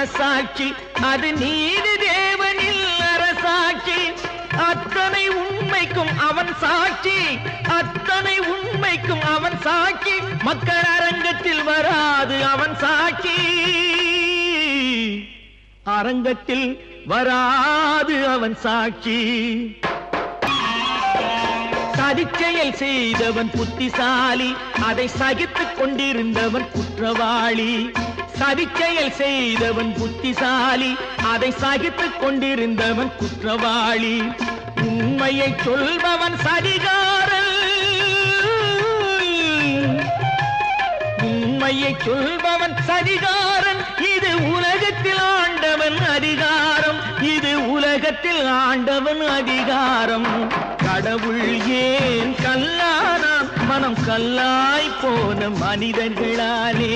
மனசாட்சி அது நீதி தேவனில் அரசாட்சி அத்தனை உண்மைக்கும் அவன் சாட்சி அத்தனை உண்மைக்கும் அவன் சாட்சி மக்கள் அரங்கத்தில் வராது அவன் சாட்சி அரங்கத்தில் வராது அவன் சாட்சி சதிச்செயல் செய்தவன் புத்திசாலி அதை சகித்துக் கொண்டிருந்தவன் குற்றவாளி சதிச்செயல் செய்தவன் புத்திசாலி அதை சகித்துக் கொண்டிருந்தவன் குற்றவாளி உண்மையை சொல்பவன் சதிகாரன் உண்மையை சொல்பவன் சதிகாரன் இது உலகத்தில் ஆண்டவன் அதிகாரம் இது உலகத்தில் ஆண்டவன் அதிகாரம் கடவுள் ஏன் கல்லானாம் மனம் கல்லாய் போன மனிதர்களாலே